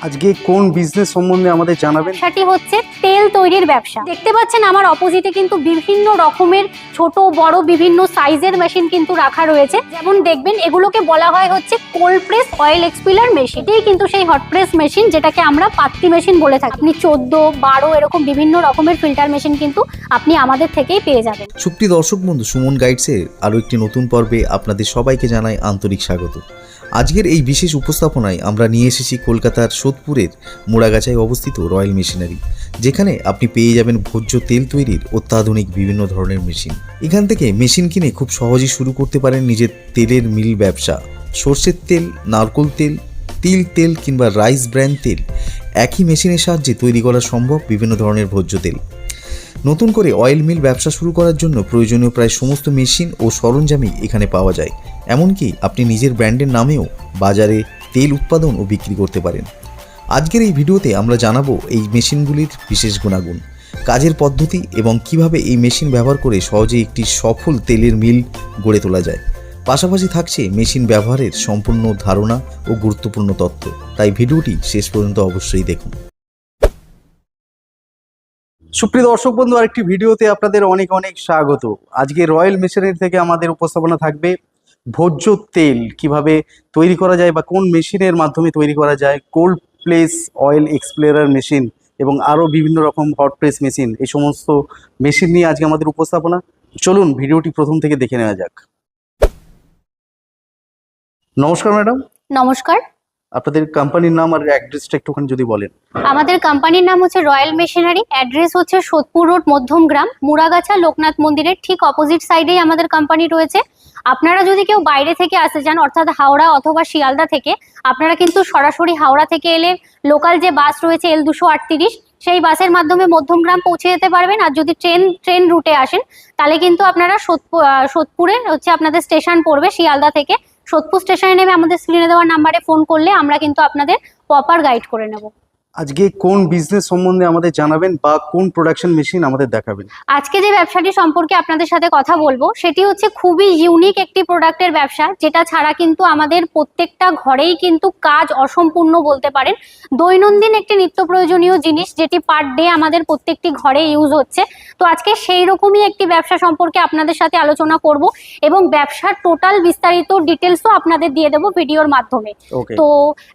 আজকে কোন বিজনেস সম্বন্ধে আমাদের জানাবেন? সেটি হচ্ছে তেল তৈরির ব্যবসা। দেখতে পাচ্ছেন আমার অপোজিটে কিন্তু বিভিন্ন রকমের ছোট বড় বিভিন্ন সাইজের মেশিন কিন্তু রাখা রয়েছে। যেমন দেখবেন এগুলোকে বলা হয় হচ্ছে কোল্ড প্রেস অয়েল এক্সপিলার মেশিন। এটাই কিন্তু সেই হট প্রেস মেশিন যেটাকে আমরা পাত্তি মেশিন বলে থাকি। আপনি 14, 12 এরকম বিভিন্ন রকমের ফিল্টার মেশিন কিন্তু আপনি আমাদের থেকেই পেয়ে যাবেন। সুপ্রিয় দর্শক বন্ধু, সুমন গাইডসের আরও একটি নতুন পর্বে আপনাদের সবাইকে জানাই আন্তরিক স্বাগত। আজকের এই বিশেষ উপস্থাপনায় আমরা নিয়ে এসেছি কলকাতার সোদপুরের মোড়াগাছায় অবস্থিত রয়্যাল মেশিনারি, যেখানে আপনি পেয়ে যাবেন ভোজ্য তেল তৈরির অত্যাধুনিক বিভিন্ন ধরনের মেশিন। এখান থেকে মেশিন কিনে খুব সহজেই শুরু করতে পারেন নিজের তেলের মিল ব্যবসা। সর্ষের তেল, নারকোল তেল, তিল তেল কিংবা রাইস ব্র্যান তেল একই মেশিনের সাহায্যে তৈরি করা সম্ভব বিভিন্ন ধরনের ভোজ্য তেল। নতুন করে অয়েল মিল ব্যবসা শুরু করার জন্য প্রয়োজনীয় প্রায় সমস্ত মেশিন ও সরঞ্জামই এখানে পাওয়া যায়। এমনকি আপনি নিজের ব্র্যান্ডের নামেও বাজারে তেল উৎপাদন ও বিক্রি করতে পারেন। আজকের এই ভিডিওতে আমরা জানাবো এই মেশিনগুলির বিশেষ গুণাগুণ, কাজের পদ্ধতি এবং কিভাবে এই মেশিন ব্যবহার করে সহজেই একটি সফল তেলের মিল গড়ে তোলা যায়। পাশাপাশি থাকছে মেশিন ব্যবহারের সম্পূর্ণ ধারণা ও গুরুত্বপূর্ণ তথ্য, তাই ভিডিওটি শেষ পর্যন্ত অবশ্যই দেখুন। সুপ্রিয় দর্শক বন্ধু, আরেকটি ভিডিওতে আপনাদের অনেক অনেক স্বাগত। আজকে রয়্যাল মেশিনারি থেকে আমাদের উপস্থাপনা থাকবে ভোজ্য তেল কিভাবে তৈরি করা যায় বা কোন মেশিনের মাধ্যমে তৈরি করা যায়, cold press oil explorer machine এবং আরও বিভিন্ন রকম হট প্রেস মেশিন। এই সমস্ত মেশিন নিয়ে আজকে আমাদের উপস্থাপনা। চলুন ভিডিওটি প্রথম থেকে দেখে নেওয়া যাক। নমস্কার ম্যাডাম। নমস্কার। আপনাদের কোম্পানির নাম আর অ্যাড্রেসটা একটুখানি যদি বলেন। আমাদের কোম্পানির নাম হচ্ছে রয়্যাল মেশিনারি। অ্যাড্রেস হচ্ছে সোদপুর রোড, মধ্যমগ্রাম, মুড়াগাছা লোকনাথ মন্দিরের ঠিক অপোজিট সাইডেই আমাদের কোম্পানি রয়েছে। আপনারা যদি কেউ বাইরে থেকে আসতে চান, অর্থাৎ হাওড়া অথবা শিয়ালদা থেকে, আপনারা কিন্তু সরাসরি হাওড়া থেকে এলে লোকাল যে বাস রয়েছে L238, সেই বাসের মাধ্যমে মধ্যমগ্রাম পৌঁছে যেতে পারবেন। আর যদি ট্রেন রুটে আসেন তাহলে কিন্তু আপনারা সোদপুরে হচ্ছে আপনাদের স্টেশন পড়বে শিয়ালদা থেকে। সোদপুর স্টেশনে নেমে আমাদের স্ক্রিনে দেওয়া নাম্বারে ফোন করলে আমরা কিন্তু আপনাদের প্রপার গাইড করে নেব। আজকে কোন বিজনেস সম্বন্ধে আমাদের জানাবেন বা কোন প্রোডাকশন মেশিন আমাদের দেখাবেন? আজকে যে ব্যবসাটি সম্পর্কে আপনাদের সাথে কথা বলবো সেটি হচ্ছে খুবই ইউনিক একটি প্রোডাক্টের ব্যবসা, যেটা ছাড়া কিন্তু আমাদের প্রত্যেকটা ঘরেই কিন্তু কাজ অসম্পূর্ণ বলতে পারেন। দৈনন্দিন একটি নিত্য প্রয়োজনীয় জিনিস যেটি পার ডে আমাদের প্রত্যেকটি ঘরে ইউজ হচ্ছে। তো আজকে সেই রকমই একটি ব্যবসা সম্পর্কে আপনাদের সাথে আলোচনা করব এবং ব্যবসার টোটাল বিস্তারিত ডিটেলসও আপনাদের দিয়ে দেবো ভিডিওর মাধ্যমে। তো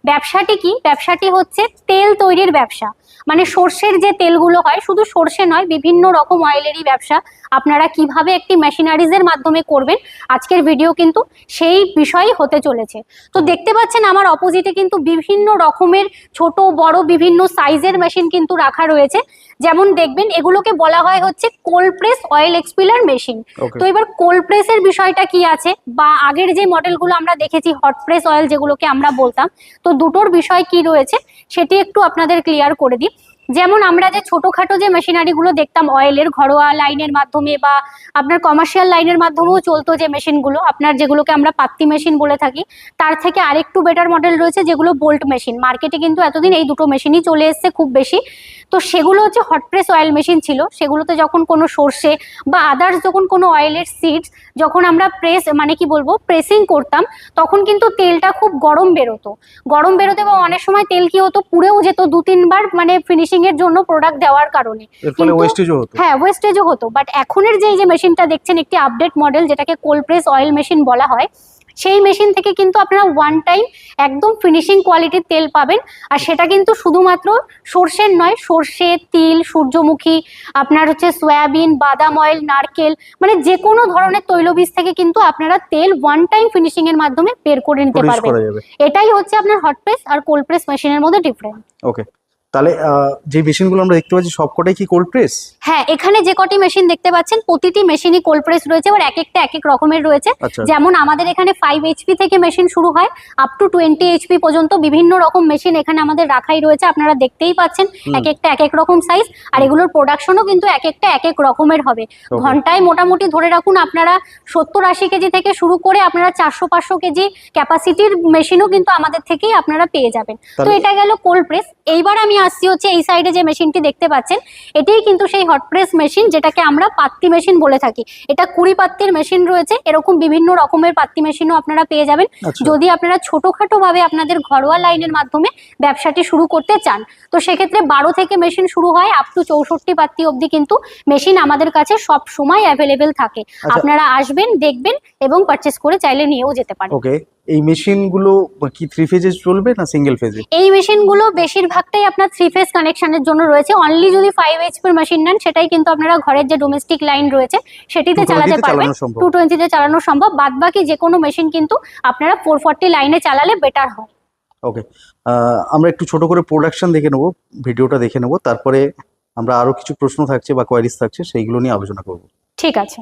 ব্যবসাটি কি? ব্যবসাটি হচ্ছে তেল তৈরির ব্যবসা। মানে সর্ষের যে তেলগুলো হয়, শুধু সর্ষে নয়, বিভিন্ন রকম অয়েলেরই ব্যবসা আপনারা কিভাবে একটি মেশিনারিজের মাধ্যমে করবেন, আজকের ভিডিও কিন্তু সেই বিষয়ই হতে চলেছে। তো দেখতে পাচ্ছেন আমার অপোজিটে কিন্তু বিভিন্ন রকমের ছোট বড় বিভিন্ন সাইজের মেশিন কিন্তু রাখা রয়েছে। যেমন দেখবেন এগুলোকে বলা হয় হচ্ছে কোল্ড প্রেস অয়েল এক্সপিলার মেশিন। তো এবার কোল্ড প্রেসের বিষয়টা কি আছে, বা আগের যে মডেলগুলো আমরা দেখেছি হট প্রেস অয়েল যেগুলোকে আমরা বলতাম, তো দুটোর বিষয় কি রয়েছে সেটি একটু আপনাদের ক্লিয়ার করে দিই। যেমন আমরা যে ছোটখাটো যে মেশিনারিগুলো দেখতাম অয়েলের, ঘরোয়া লাইনের মাধ্যমে বা আপনার কমার্শিয়াল লাইনের মাধ্যমেও চলতো যে মেশিনগুলো, আপনার যেগুলোকে আমরা পাত্তি মেশিন বলে থাকি, তার থেকে আরেকটু বেটার মডেল রয়েছে যেগুলো বোল্ট মেশিন। মার্কেটে কিন্তু এতদিন এই দুটো মেশিনই চলে এসছে খুব বেশি। তো সেগুলো হচ্ছে হট প্রেস অয়েল মেশিন ছিল। সেগুলোতে যখন কোনো সর্ষে বা আদার্স যখন কোনো অয়েলের সিডস যখন আমরা প্রেসিং করতাম, তখন কিন্তু তেলটা খুব গরম বেরোতো এবং অনেক সময় তেল কি হতো, পুড়েও যেত 2-3 বার, মানে ফিনিশিং এর জন্য প্রোডাক্ট দেওয়ার কারণে। হ্যাঁ, ওয়েস্টেজও হতো। বাট এখনের যে মেশিনটা দেখছেন একটি আপডেট মডেল, যেটাকে কোল্ড প্রেস অয়েল মেশিন বলা হয়, সেই মেশিন থেকে কিন্তু আপনারা ওয়ান টাইম একদম ফিনিশিং কোয়ালিটির তেল পাবেন। আর সেটা কিন্তু শুধুমাত্র সর্ষের নয়, সর্ষে, তিল, সূর্যমুখী, আপনার হচ্ছে সয়াবিন, বাদাম অয়েল, নারকেল, মানে যে কোনো ধরনের তৈলবীজ থেকে কিন্তু আপনারা তেল ওয়ান টাইম ফিনিশিং এর মাধ্যমে বের করে নিতে পারবেন। এটাই হচ্ছে আপনার হট প্রেস আর কোল্ড প্রেস মেশিনের মধ্যে ডিফারেন্স। ওকে, তাহলে যে মেশিনগুলো আমরা দেখতে পাচ্ছি সবকটাই কি কোল্ড প্রেস? হ্যাঁ, এখানে যে কটি মেশিন দেখতে পাচ্ছেন প্রতিটি মেশিনই কোল্ড প্রেস রয়েছে, আর এক একটা এক এক রকমের রয়েছে। যেমন আমাদের এখানে 5 HP থেকে মেশিন শুরু হয় আপ টু 20 HP পর্যন্ত বিভিন্ন রকম মেশিন এখানে আমাদের রাখাই রয়েছে। আপনারা দেখতেই পাচ্ছেন এক একটা এক এক রকম সাইজ, আর এগুলোর প্রোডাকশনও কিন্তু এক একটা এক এক রকমের হবে। ঘন্টায় মোটামুটি ধরে রাখুন আপনারা 70-80 কেজি থেকে শুরু করে আপনারা 400-500 কেজি ক্যাপাসিটির মেশিনও কিন্তু আমাদের থেকেই আপনারা পেয়ে যাবেন। তো এটা গেল কোল্ড প্রেস। এইবার আমি আসছি হচ্ছে এই সাইডে যে মেশিনটি দেখতে পাচ্ছেন, এটাই কিন্তু সেই হট প্রেস মেশিন, যেটাকে আমরা পাত্তি মেশিন বলে থাকি। এটা 20 পাত্তির মেশিন রয়েছে, এরকম বিভিন্ন রকমের পাত্তি মেশিনও আপনারা পেয়ে যাবেন আচ্ছা। যদি আপনারা ছোটখাটো ভাবে আপনাদের ঘরোয়া লাইনের মাধ্যমে ব্যবসাটি শুরু করতে চান। তো সেক্ষেত্রে 12 থেকে মেশিন শুরু হয়, আপ টু 64 পাত্তি অবধি কিন্তু মেশিন আমাদের কাছে সব সময় অ্যাভেলেবেল থাকে। আচ্ছা। আপনারা আসবেন, দেখবেন এবং পারচেস করে চাইলে নিয়েও যেতে পারেন। ওকে, এই মেশিনগুলো কি 3 ফেজে চলবে না সিঙ্গেল ফেজে? এই মেশিনগুলো বেশিরভাগটাই আপনার 3 ফেজ কানেকশনের জন্য রয়েছে। অনলি যদি 5 HP মেশিন নেন, সেটাই কিন্তু আপনারা ঘরের যে ডোমেস্টিক লাইন রয়েছে সেটিতে 220 চালাতে তে পারবেন, চালানো সম্ভব। 220 তে চালানো সম্ভব। বাদ বাকি যে কোনো মেশিন কিন্তু আপনারা 440 লাইনে চালালে বেটার হয়। ওকে, আমরা একটু ছোট করে প্রোডাকশন দেখে নেবো, ভিডিওটা দেখে নেবো, তারপরে আমরা আরো কিছু প্রশ্ন থাকছে বা কোয়ারিজ থাকছে সেইগুলো নিয়ে আলোচনা করব। ঠিক আছে।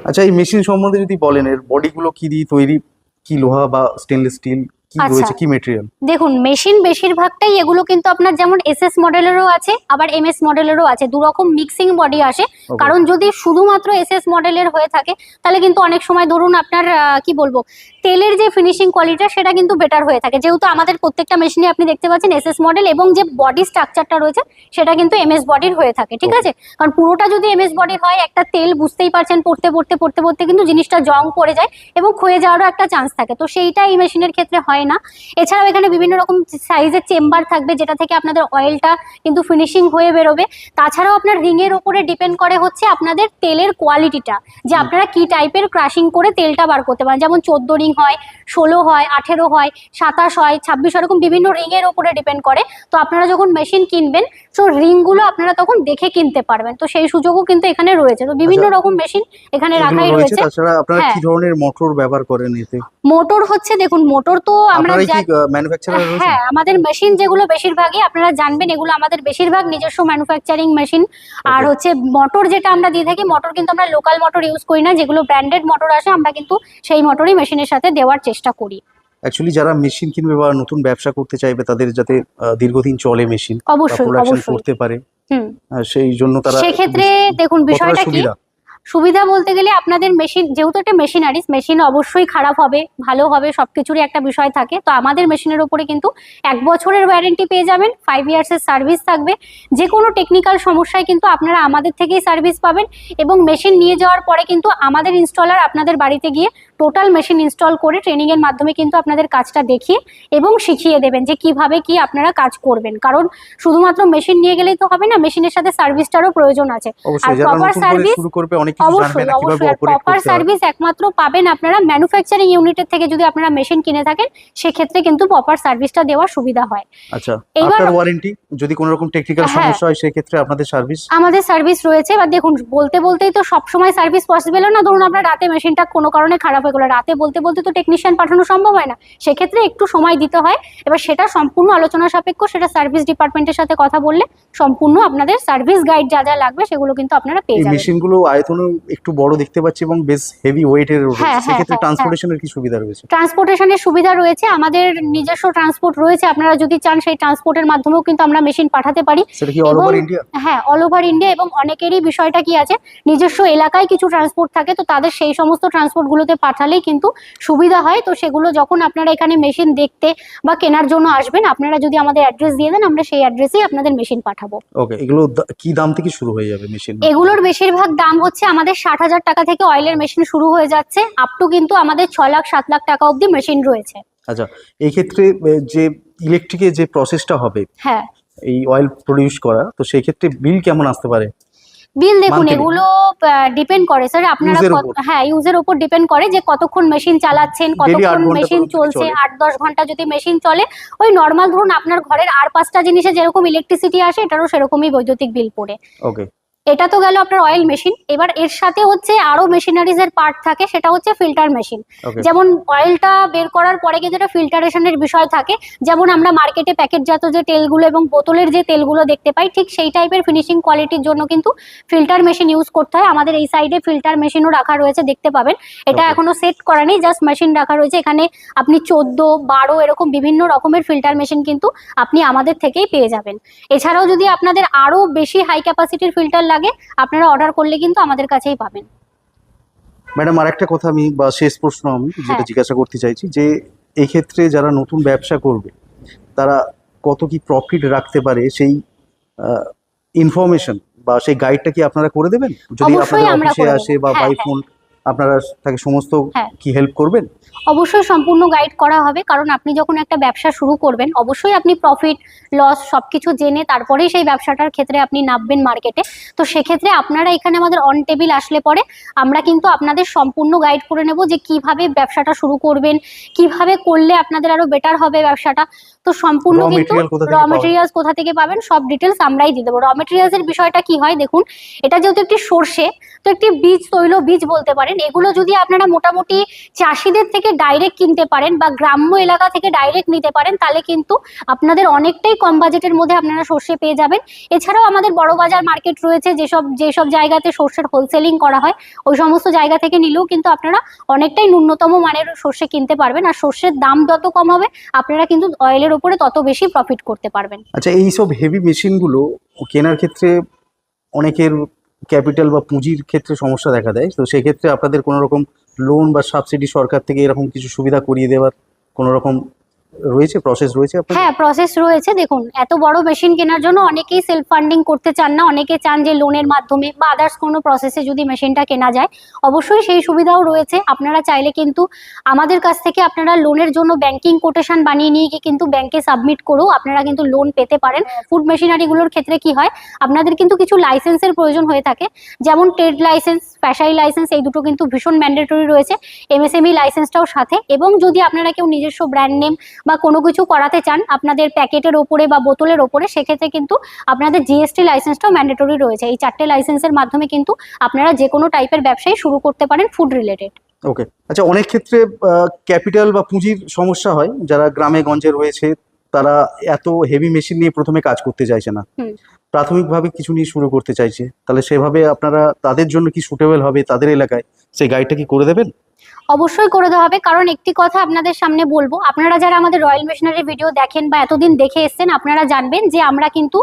আচ্ছা, এই মেশিন সম্বন্ধে যদি বলেন, এর বডিগুলো কি দিয়ে তৈরি, কি লোহা বা স্টেনলেস স্টিল, কি আচ্ছা। রয়েছে, কি মেটেরিয়াল? দেখুন, মেশিন বেশিরভাগটাই এগুলো কিন্তু আপনার যেমন SS মডেলেরও আছে, আবার MS মডেলেরও আছে, দু রকম মিক্সিং বডি আসে। Okay. কারণ যদি শুধুমাত্র SS মডেলের হয়ে থাকে তাহলে কিন্তু অনেক সময় ধরুন আপনার কি বলবো, তেলের যে ফিনিশিং কোয়ালিটিটা সেটা কিন্তু বেটার হয়ে থাকে। যেহেতু আমাদের প্রত্যেকটা মেশিনে আপনি দেখতে পাচ্ছেন SS মডেল, এবং যে বডি স্ট্রাকচারটা রয়েছে সেটা কিন্তু MS বডির হয়ে থাকে, ঠিক আছে? কারণ পুরোটা যদি MS বডির হয়, একটা তেল বুঝতেই পারছেন পড়তে পড়তে পড়তে পড়তে কিন্তু জিনিসটা জং পড়ে যায় এবং ক্ষয়ে যাওয়ারও একটা চান্স থাকে। তো সেইটা এই মেশিনের ক্ষেত্রে হয় না। এছাড়াও এখানে বিভিন্ন রকম সাইজের চেম্বার থাকবে, যেটা থেকে আপনাদের অয়েলটা কিন্তু ফিনিশিং হয়ে বেরোবে। তাছাড়াও আপনার রিং এর উপরে ডিপেন্ড করে হচ্ছে আপনাদের তেলের কোয়ালিটিটা, যে আপনারা কি টাইপের ক্রাশিং করে তেলটা বার করতে পারেন। যেমন 14 রিং হয়, 16 হয়, 18 হয়, 27 হয়, 26, এরকম বিভিন্ন রিং এর উপরে ডিপেন্ড করে। তো আপনারা যখন মেশিন কিনবেন, তো রিংগুলো আপনারা তখন দেখে কিনতে পারবেন। তো সেই সুযোগও কিন্তু এখানে রয়েছে। তো বিভিন্ন আচ্ছা, রকম মেশিন এখানে এগুলো রাখাই রয়েছে। তাছাড়া আপনারা হ্যাঁ। কি ধরনের মোটর ব্যবহার করেন এতে? মোটর হচ্ছে, দেখুন মোটর তো আমরা আপনারাই কি ম্যানুফ্যাকচারার রয়েছে? হ্যাঁ, আমাদের মেশিন যেগুলো বেশিরভাগই আপনারা জানবেন, এগুলো আমাদের বেশিরভাগ নিজস্ব ম্যানুফ্যাকচারিং মেশিন। আর Okay. হচ্ছে মোটর যেটা আমরা দিয়ে থাকি, মোটর কিন্তু আমরা লোকাল মোটর ইউজ করি না, যেগুলো ব্র্যান্ডেড মোটর আসে আমরা কিন্তু সেই মোটরই মেশিনের সাথে দেওয়ার চেষ্টা করি। অ্যাকচুয়ালি যারা মেশিন কিনবে বা নতুন ব্যবসা করতে চাইবে, তাদের যাতে দীর্ঘদিন চলে মেশিন, অবশ্যই প্রোডাকশন অবশ্যই। করতে পারে, হুম। সেই জন্য তারা সেক্ষেত্রে দেখুন কতটা বিষয়টা কি, সুবিধা? সুবিধা বলতে গেলে আপনাদের মেশিন যেহেতু একটা মেশিনারিজ, মেশিন অবশ্যই খারাপ হবে ভালো হবে সবকিছুরই একটা বিষয় থাকে। তো আমাদের মেশিনের উপরে কিন্তু 1 বছরের ওয়ারেন্টি পেয়ে যাবেন, 5 ইয়ার্সের সার্ভিস থাকবে। যে কোনো টেকনিক্যাল সমস্যায় কিন্তু আপনারা আমাদের থেকেই সার্ভিস পাবেন, এবং মেশিন নিয়ে যাওয়ার পরে কিন্তু আমাদের ইনস্টলার আপনাদের বাড়িতে গিয়ে টোটাল মেশিন ইনস্টল করে ট্রেনিং এর মাধ্যমে কিন্তু আপনাদের কাজটা দেখিয়ে এবং শিখিয়ে দেবেন যে কিভাবে কি আপনারা কাজ করবেন। কারণ শুধুমাত্র মেশিন নিয়ে গেলেই তো হবে না, মেশিনের সাথে সার্ভিসটারও প্রয়োজন আছে। আর অবশ্যই যারা প্রপার নতুন করে সার্ভিস শুরু করবে অনেক কিছু জানবে অবশ্যই না কিভাবে অবশ্যই, আর অপারেট প্রপার করতে হয়। সার্ভিস একমাত্র পাবেন আপনারা ম্যানুফ্যাকচারিং ইউনিটের থেকে। যদি আপনারা মেশিন কিনে থাকেন সেক্ষেত্রে কিন্তু প্রপার সার্ভিসটা দেওয়ার সুবিধা হয়। আচ্ছা, এইবার- আফটার ওয়ারেন্টি যদি কোনো রকম টেকনিক্যাল হ্যাঁ। সমস্যা হয়, সেই ক্ষেত্রে আপনাদের সার্ভিস? আমাদের সার্ভিস রয়েছে। এবার দেখুন, বলতে বলতেই তো সবসময় সার্ভিস পসিবল না। ধরুন আপনার রাতে মেশিনটা কোনো কারণে খারাপ হয়ে গেলো, রাতে বলতে বলতে তো টেকনিশিয়ান পাঠানো সম্ভব হয় না, সেক্ষেত্রে একটু সময় দিতে হয়। এবার সেটা সম্পূর্ণ আলোচনা সাপেক্ষ, সেটা সার্ভিস ডিপার্টমেন্টের সাথে কথা বললে সম্পূর্ণ আপনাদের সার্ভিস গাইড যা যা লাগবে সেগুলো কিন্তু আপনারা পেয়ে এই যাবেন। মেশিনগুলো আয়তনে একটু বড় দেখতে পাচ্ছি এবং বেশ হেভি ওয়েটের রয়েছে, হ্যাঁ, সেক্ষেত্রে হ্যাঁ, ট্রান্সপোর্টেশনের কি সুবিধা রয়েছে? ট্রান্সপোর্টেশনের সুবিধা রয়েছে, আমাদের নিজস্ব ট্রান্সপোর্ট রয়েছে। আপনারা যদি চান সেই ট্রান্সপোর্টের মাধ্যমেও কিন্তু আমরা মেশিন পাঠাতে পারি। সেটা কি অল ওভার ইন্ডিয়া? হ্যাঁ, অল ওভার ইন্ডিয়া। এবং অনেকেরই বিষয়টা কি আছে, নিজস্ব এলাকায় কিছু ট্রান্সপোর্ট থাকে, তো তাদের সেই সমস্ত ট্রান্সপোর্ট গুলোতে পাঠালেই কিন্তু সুবিধা হয়। তো সেগুলো যখন আপনারা এখানে মেশিন দেখতে বা কেনার জন্য আসবেন, আপনারা যদি আমাদের অ্যাড্রেস দিয়ে দেন, আমরা সেই অ্যাড্রেসেই আপনাদের মেশিন পাঠাবো। ওকে, এগুলো কি দাম থেকে শুরু হয়ে যাবে মেশিন? এগুলোর বেশিরভাগ দাম হচ্ছে আমাদের 60,000 টাকা থেকে অয়েলের মেশিন শুরু হয়ে যাচ্ছে, আপ টু কিন্তু আমাদের 6 লাখ 7 লাখ টাকা অবধি মেশিন রয়েছে। আচ্ছা, এই ক্ষেত্রে যে ইলেকট্রিকের যে প্রসেসটা হবে হ্যাঁ, এই অয়েল প্রডিউস করা, তো সেই ক্ষেত্রে বিল কেমন আসতে পারে? বিল দেখুন Monthly? এগুলো ডিপেন্ড করে স্যার আপনারা Use এর উপর? হ্যাঁ, ইউজের উপর ডিপেন্ড করে যে কতক্ষণ মেশিন চালাচ্ছেন, Daily 8 কতক্ষণ ঘন্টা মেশিন পর্যন্ত চলছে। চলে। 8-10 ঘন্টা যদি মেশিন চলে, ওই নর্মাল ধরুন আপনার ঘরের আর 5টা জিনিসে যেরকম ইলেকট্রিসিটি আসে, এটারও সেরকমই বৈদ্যুতিক বিল পড়ে। ওকে, এটা তো গেল আপনার অয়েল মেশিন। এবার এর সাথে হচ্ছে আরো মেশিনারিজ এর পার্ট থাকে, সেটা হচ্ছে ফিল্টার মেশিন। Okay. যেমন অয়েলটা বের করার পরে কিন্তু একটা ফিল্টারেশনের বিষয় থাকে, যেমন আমরা মার্কেটে প্যাকেটজাত যে তেলগুলো এবং বোতলের যে তেলগুলো দেখতে পাই, ঠিক সেই টাইপের ফিনিশিং কোয়ালিটির জন্য কিন্তু ফিল্টার মেশিন ইউজ করতে হয়। আমাদের এই সাইডে ফিল্টার মেশিনও রাখা রয়েছে, দেখতে পাবেন। এটা Okay. এখনো সেট করা নেই, জাস্ট মেশিন রাখা রয়েছে। এখানে আপনি 14, 12 এরকম বিভিন্ন রকমের ফিল্টার মেশিন কিন্তু আপনি আমাদের থেকেই পেয়ে যাবেন। এছাড়াও যদি আপনাদের আরো বেশি হাই ক্যাপাসিটির ফিল্টার লাগে, আপনারা অর্ডার করলে কিন্তু আমাদের কাছেই পাবেন। ম্যাডাম, আর একটা কথা আমি বা শেষ প্রশ্ন আমি যেটা হ্যাঁ। জিজ্ঞাসা করতে চাইছি যে এই ক্ষেত্রে যারা নতুন ব্যবসা করবে তারা কত কি প্রফিট রাখতে পারে সেই ইনফরমেশন বা সেই গাইডটা কি আপনারা করে দেবেন? যদি অবশ্যই আপনাদের আমরা অফিসে করে দেব। আসে বা হ্যাঁ, বাই হ্যাঁ। ফোন, আপনারা তাকে সমস্ত হ্যাঁ। কি হেল্প করবেন? অবশ্যই সম্পূর্ণ গাইড করা হবে, কারণ আপনি যখন একটা ব্যবসা শুরু করবেন অবশ্যই আপনি প্রফিট লস সবকিছু জেনে তারপরেই সেই ব্যবসাটার ক্ষেত্রে আপনি নামবেন মার্কেটে। তো সেক্ষেত্রে আপনারা এখানে আমাদের অন টেবিল আসলে পরে আমরা কিন্তু আপনাদের সম্পূর্ণ গাইড করে নেব যে কিভাবে ব্যবসাটা শুরু করবেন, কিভাবে করলে আপনাদের আরো বেটার হবে ব্যবসাটা। তো সম্পূর্ণ Raw কিন্তু material কোথা থেকে র পাওয়া মেটেরিয়ালস কোথা থেকে পাবেন সব ডিটেলস আমরাই দিয়ে দেবো। র মেটেরিয়ালস এর বিষয়টা কি হয় দেখুন, এটা যেহেতু একটি সর্ষে, তো একটি বীজ, তৈল বীজ বলতে পারেন। এগুলো যদি আপনারা মোটামুটি চাষিদের থেকে ডাইরেক্ট কিনতে পারেন বা গ্রাম্য এলাকা থেকে ডাইরেক্ট নিতে পারেন, তাহলে কিন্তু আপনাদের অনেকটাই কম বাজেটের মধ্যে আপনারা সর্ষে পেয়ে যাবেন। এছাড়াও আমাদের বড় বাজার মার্কেট রয়েছে, যেসব জায়গাতে সর্ষের হোলসেলিং করা হয়, ওই সমস্ত জায়গা থেকে নিলেও কিন্তু আপনারা অনেকটাই ন্যূনতম মানের সর্ষে কিনতে পারবেন। আর সর্ষের দাম যত কম হবে আপনারা কিন্তু অয়েলের উপরে তত বেশি প্রফিট করতে পারবেন। আচ্ছা, এই সব হেভি মেশিনগুলো কেনার ক্ষেত্রে অনেকের ক্যাপিটাল বা পুঁজির ক্ষেত্রে সমস্যা দেখা দেয়, তো সেক্ষেত্রে আপনাদের কোনো রকম লোন বা সাবসিডি সরকার থেকে এরকম কিছু সুবিধা করিয়ে দেওয়ার কোনো রকম রয়েছে, প্রসেস রয়েছে আপনাদের? হ্যাঁ, প্রসেস রয়েছে। দেখুন, এত বড় মেশিন কেনার জন্য অনেকেই সেলফ ফান্ডিং করতে চান না, অনেকে চান যে লোনের মাধ্যমে বা আদার্স কোনো প্রসেসে যদি মেশিনটা কেনা যায়। অবশ্যই সেই সুবিধাও রয়েছে। আপনারা চাইলে কিন্তু আমাদের কাছ থেকে আপনারা লোনের জন্য ব্যাংকিং কোটেশন বানিয়ে নিয়ে গিয়ে কিন্তু ব্যাংকে সাবমিট করেও আপনারা কিন্তু লোন পেতে পারেন। ফুড মেশিনারিগুলোর ক্ষেত্রে কি হয়, আপনাদের কিন্তু কিছু লাইসেন্সের প্রয়োজন হয়ে থাকে, যেমন ট্রেড লাইসেন্স, ফ্যাশারি লাইসেন্স, এই দুটো কিন্তু ভীষণ ম্যান্ডেটরি রয়েছে। এমএসএমই লাইসেন্সটাও সাথে। এবং যদি আপনারা কেউ নিজস্ব ব্র্যান্ড নেম বা কোনো কিছু করাতে চান আপনাদের প্যাকেটের ওপরে বা বোতলের ওপরে, সেক্ষেত্রে কিন্তু আপনাদের জিএসটি লাইসেন্সটাও ম্যান্ডেটরি রয়েছে। এই 4টে লাইসেন্সের মাধ্যমে কিন্তু আপনারা যে কোনো টাইপের ব্যবসায় শুরু করতে পারেন ফুড রিলেটেড। ওকে। আচ্ছা, অনেক ক্ষেত্রে ক্যাপিটাল বা পুঁজির সমস্যা হয়, যারা গ্রামে গঞ্জে রয়েছে তারা এত হেভি মেশিন নিয়ে প্রথমে কাজ করতে চাইছে না, হুম। প্রাথমিকভাবে কিছু নিয়ে শুরু করতে চাইছে, তাহলে সেভাবে আপনারা তাদের জন্য কি সুটেবল হবে তাদের এলাকায় সেই গাইডটা কি করে দেবেন? অবশ্যই করে দেওয়া হবে, কারণ একটি কথা আপনাদের সামনে বলবো, আপনারা যারা আমাদের রয়্যাল মেশিনারি ভিডিও দেখেন বা এতদিন দেখে এসছেন, আপনারা জানবেন যে আমরা কিন্তু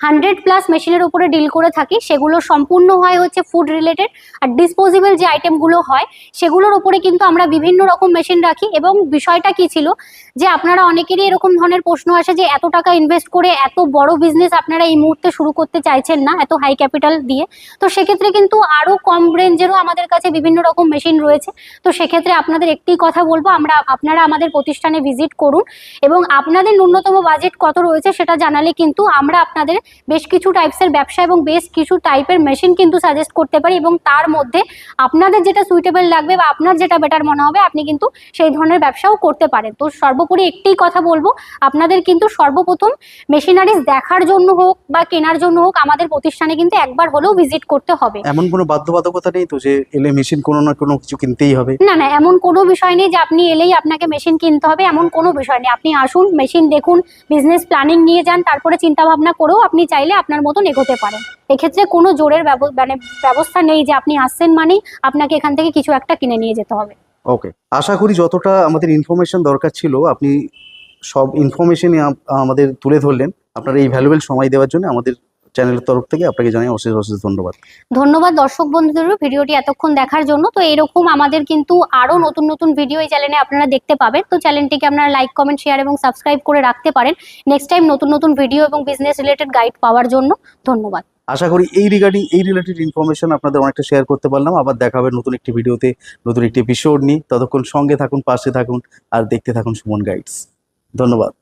100+ মেশিনের উপরে ডিল করে থাকি। সেগুলো সম্পূর্ণ হয় হচ্ছে ফুড রিলেটেড। আর ডিসপোজেবল যে আইটেমগুলো হয় সেগুলোর উপরে কিন্তু আমরা বিভিন্ন রকম মেশিন রাখি। এবং বিষয়টা কি ছিল যে আপনারা অনেকেরই এরকম ধরনের প্রশ্ন আসে যে এত টাকা ইনভেস্ট করে এত বড় বিজনেস আপনারা এই মুহূর্তে শুরু করতে চাইছেন না এত হাই ক্যাপিটাল দিয়ে। তো সেক্ষেত্রে কিন্তু আরো কম রেঞ্জেরও আমাদের কাছে বিভিন্ন রকম মেশিন রয়েছে। তো সেক্ষেত্রে আপনাদের একটি কথা বলবো, আপনারা আমাদের প্রতিষ্ঠানে ভিজিট করুন এবং আপনাদের ন্যূনতম বাজেট কত রয়েছে সেটা জানালে কিন্তু আমরা আপনাদের বেশ কিছু টাইপসের ব্যবসা এবং বেশ কিছু টাইপের মেশিন কিন্তু সাজেস্ট করতে পারি। এবং তার মধ্যে আপনাদের যেটা সুইটেবল লাগবে বা আপনার যেটা বেটার মনে হবে আপনি কিন্তু সেই ধরনের ব্যবসাও করতে পারেন। তো সর্বোপরি একটাই কথা বলবো, আপনাদের কিন্তু সর্বপ্রথম মেশিনারিজ দেখার জন্য হোক বা কেনার জন্য হোক আমাদের প্রতিষ্ঠানে কিন্তু একবার হলেও ভিজিট করতে হবে। এমন কোনো বাধ্যবাধকতা নেই তো যে এলে মেশিন কোনো না কোনো কিছু কিনতেই হবে? না না, এমন কোনো বিষয় নেই যে আপনি এলেই আপনাকে মেশিন কিনতে হবে, এমন কোনো বিষয় নেই। আপনি আসুন, মেশিন দেখুন, বিজনেস প্ল্যানিং নিয়ে যান, তারপরে চিন্তা ভাবনা করেও আপনি চাইলে আপনার মতন এগোতে পারেন। এক্ষেত্রে কোনো জোরের ব্যবস্থা নেই যে আপনি আসছেন মানেই আপনাকে এখান থেকে কিছু একটা কিনে নিয়ে যেতে হবে। ওকে, আশা করি যতটা আমাদের ইনফরমেশন দরকার ছিল আপনি সব ইনফরমেশনই আমাদের তুলে ধরলেন। আপনার এই ভ্যালুয়েবল সময় দেওয়ার জন্য আমাদের চ্যানেলের তরফ থেকে আপনাকে জানাই অশেষ অশেষ ধন্যবাদ। ধন্যবাদ দর্শক বন্ধুদেরও ভিডিওটি এতক্ষণ দেখার জন্য। তো এরকম আমাদের কিন্তু আরো নতুন নতুন ভিডিও এই চ্যানেলে আপনারা দেখতে পাবেন। তো চ্যানেলটিকে আপনারা লাইক, কমেন্ট, শেয়ার এবং সাবস্ক্রাইব করে রাখতে পারেন নেক্সট টাইম নতুন নতুন ভিডিও এবং বিজনেস রিলেটেড গাইড পাওয়ার জন্য। ধন্যবাদ। আশা করি এই রিলেটেড ইনফরমেশন আপনাদের অনেকটা শেয়ার করতে পারলাম। আবার দেখা হবে নতুন একটি ভিডিওতে, নতুন একটি এপিসোড নিয়ে। ততক্ষণ সঙ্গে থাকুন, পাশে থাকুন আর দেখতে থাকুন সুমন গাইডস। ধন্যবাদ।